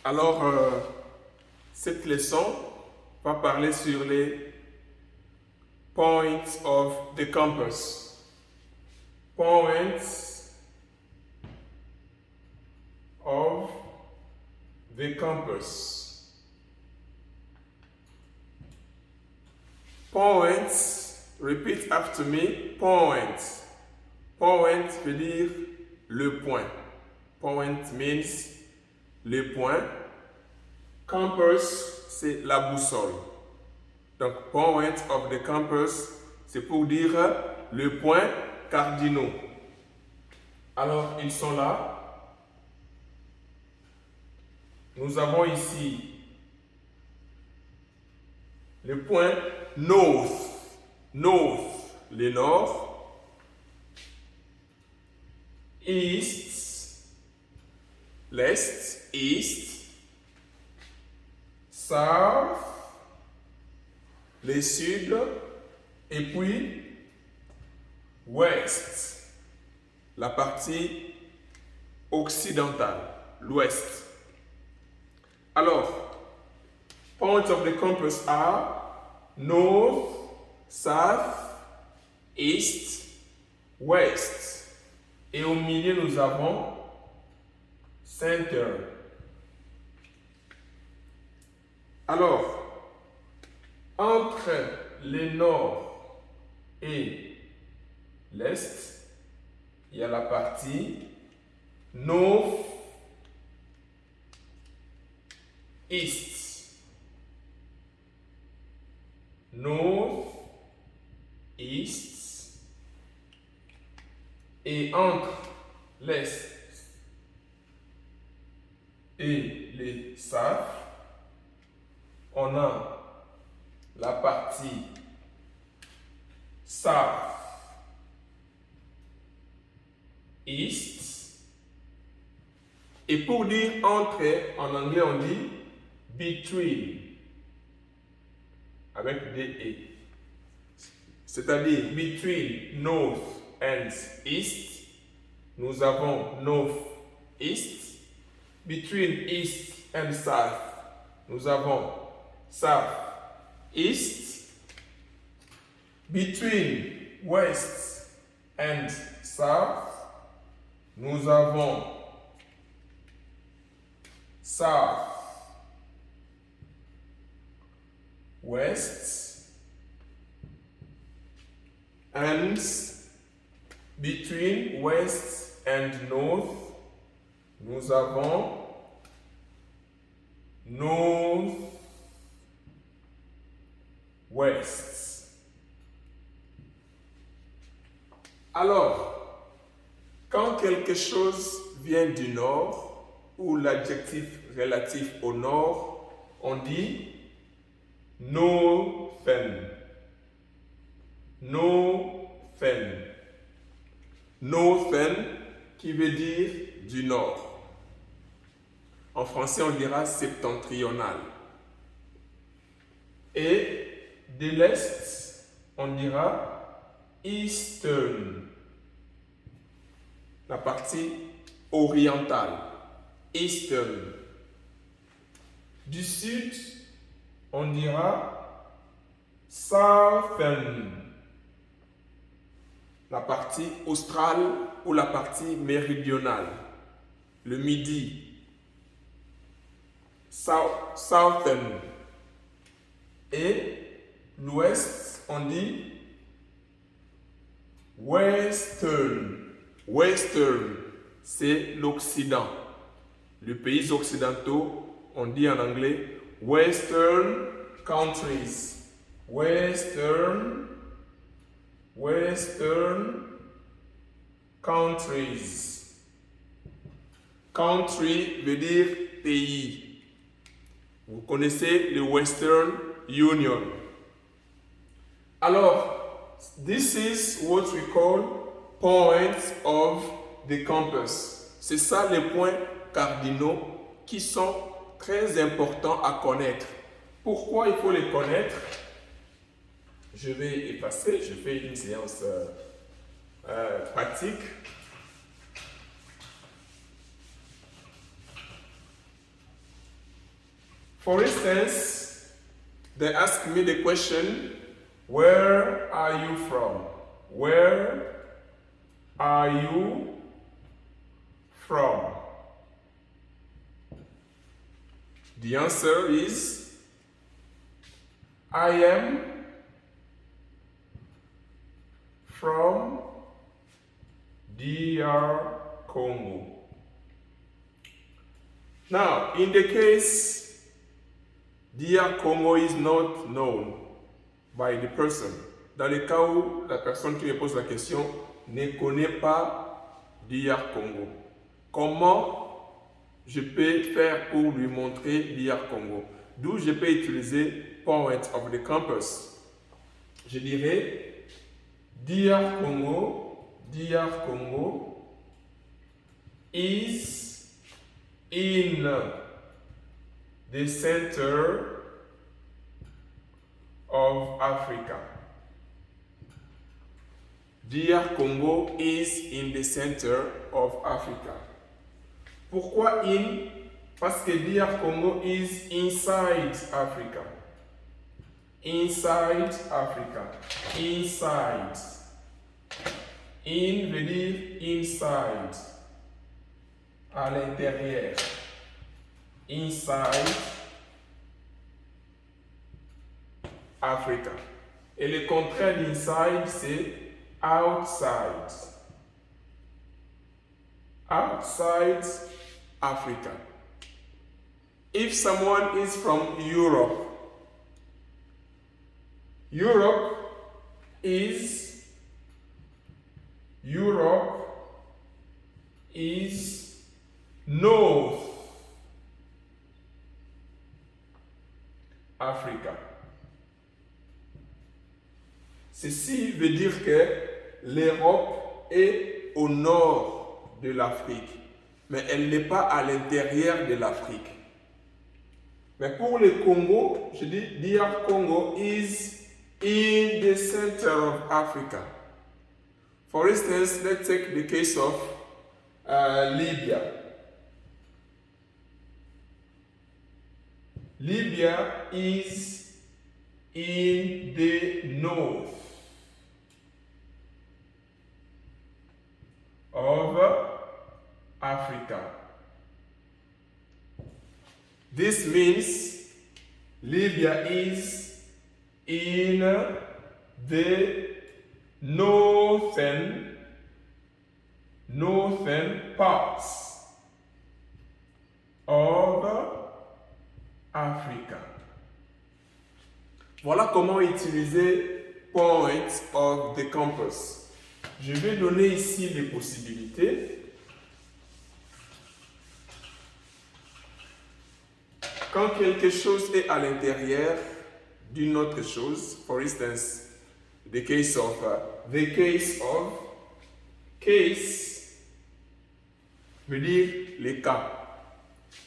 Alors, cette leçon va parler sur les points of the compass. Points of the compass. Points, repeat after me, points. Point veut dire le point. Point means le point. Compass, c'est la boussole. Donc, point of the compass, c'est pour dire le point cardinaux. Alors, ils sont là. Nous avons ici le point north. North, le nord. East, l'est, east. South, le sud. Et puis, west, la partie occidentale, l'ouest. Alors, points of the compass are north, south, east, west. Et au milieu, nous avons center. Alors, entre le nord et l'est, il y a la partie north east. North east. Et entre l'est et le south, on a la partie south east. Et pour dire entre, en anglais on dit between, avec des E. C'est-à-dire between north and east, nous avons north east. Between east and south, nous avons south east. Between west and south, nous avons south west. And between west and north, nous avons north west. Alors, quand quelque chose vient du nord, ou l'adjectif relatif au nord, on dit northern. Northern. Northern qui veut dire du nord. En français, on dira septentrional. Et de l'est, on dira eastern. La partie orientale. Eastern. Du sud, on dira southern. La partie australe ou la partie méridionale. Le midi. Southern. Et l'ouest, on dit western. Western, c'est l'Occident. Les pays occidentaux, on dit en anglais western countries. Western countries. Country veut dire pays. Vous connaissez le Western Union. Alors, this is what we call points of the compass. C'est ça les points cardinaux qui sont très importants à connaître. Pourquoi il faut les connaître? Je vais effacer, je fais une séance pratique. For instance, they ask me the question, where are you from? Where are you from? The answer is, I am from DR Congo. Now, in the case DR Congo is not known by the person, dans le cas où la personne qui me pose la question ne connaît pas DR Congo, comment je peux faire pour lui montrer DR Congo? D'où je peux utiliser point of the campus. Je dirais DR Congo is in the center of Africa. DR Congo is in the center of Africa. Pourquoi in? Parce que DR Congo is inside Africa. Inside Africa. Inside. In veut dire inside. À l'intérieur. Inside Africa. Et le contraire d'inside, c'est outside. Outside Africa. If someone is from Europe, Europe is North Africa. Ceci veut dire que l'Europe est au nord de l'Afrique, mais elle n'est pas à l'intérieur de l'Afrique. Mais pour le Congo, je dis DR Congo is in the center of Africa. For instance, let's take the case of Libya. Libya is in the north of Africa. This means Libya is in the northern parts of Africa. Voilà comment utiliser point of the campus. Je vais donner ici les possibilités. Quand quelque chose est à l'intérieur d'une autre chose, for instance, the case of, case veut dire les cas.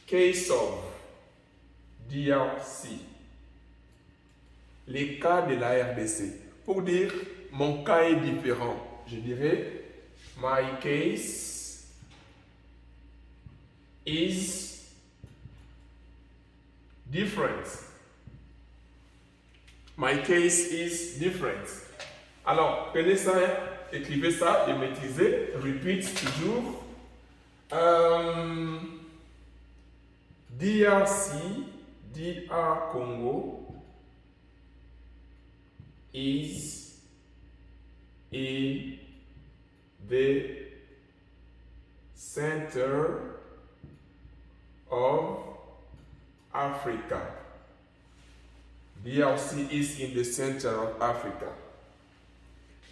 Case of, DRC. Les cas de la RDC. Pour dire mon cas est différent, je dirais my case is different. My case is different. Alors, prenez ça, écrivez ça et maîtrisez. Repeat toujours. DRC, DR Congo is in the center of Africa. DRC is in the center of Africa.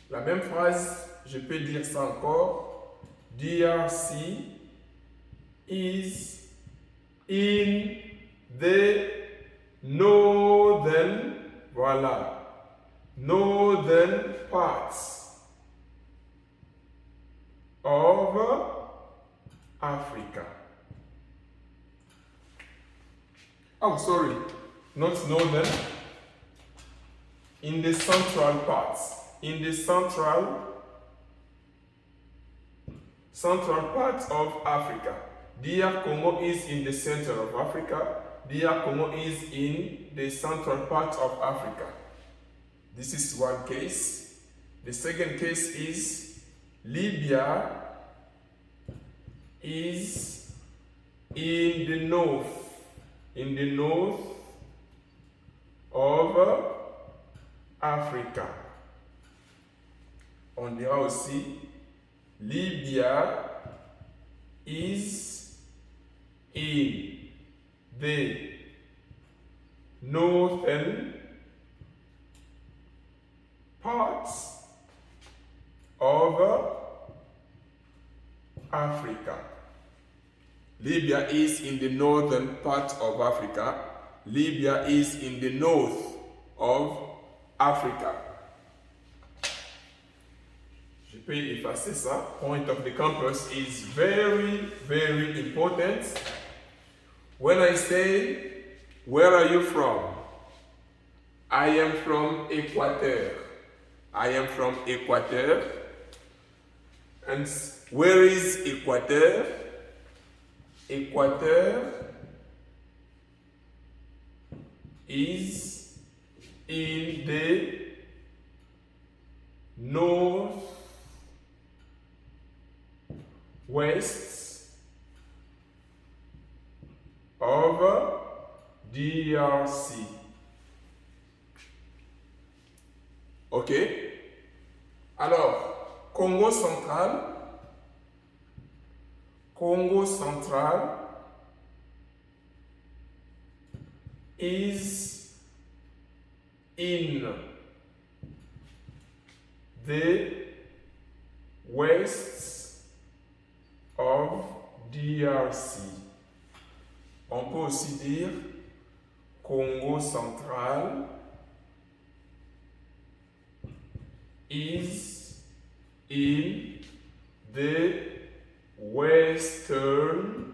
La même phrase, je peux dire ça encore. DRC is in the northern, northern parts of Africa. Oh, sorry, not northern. In the central parts. In the central parts of Africa. DR Congo is in the center of Africa. DR Congo is in the central part of Africa. This is one case. The second case is Libya is in the north of Africa. On dira aussi Libya is in the northern parts of Africa. Libya is in the northern part of Africa. Libya is in the north of Africa. Je peux effacer ça. Point of the compass is very, very important. When I say, where are you from? I am from Equateur. I am from Equateur. And where is Equateur? Equateur is in the northwest of DRC. Ok? Alors, Congo central is in the west of DRC. On peut aussi dire Congo central is in the western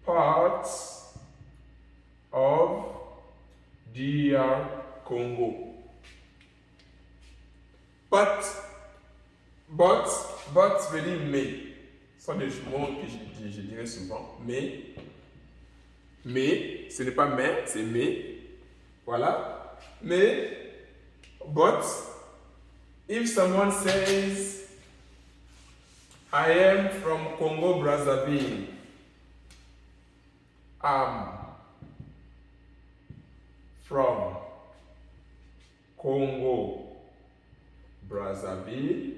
parts of DR Congo. But veut dire mais. Ce sont des mots que je dirais souvent. Mais, ce n'est pas mais, c'est mais. Voilà. Mais, but, if someone says, I am from Congo Brazzaville, I'm from Congo Brazzaville.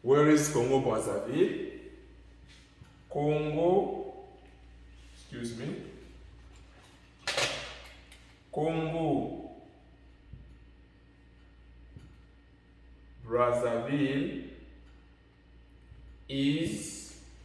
Where is Congo Brazzaville? Congo Brazzaville is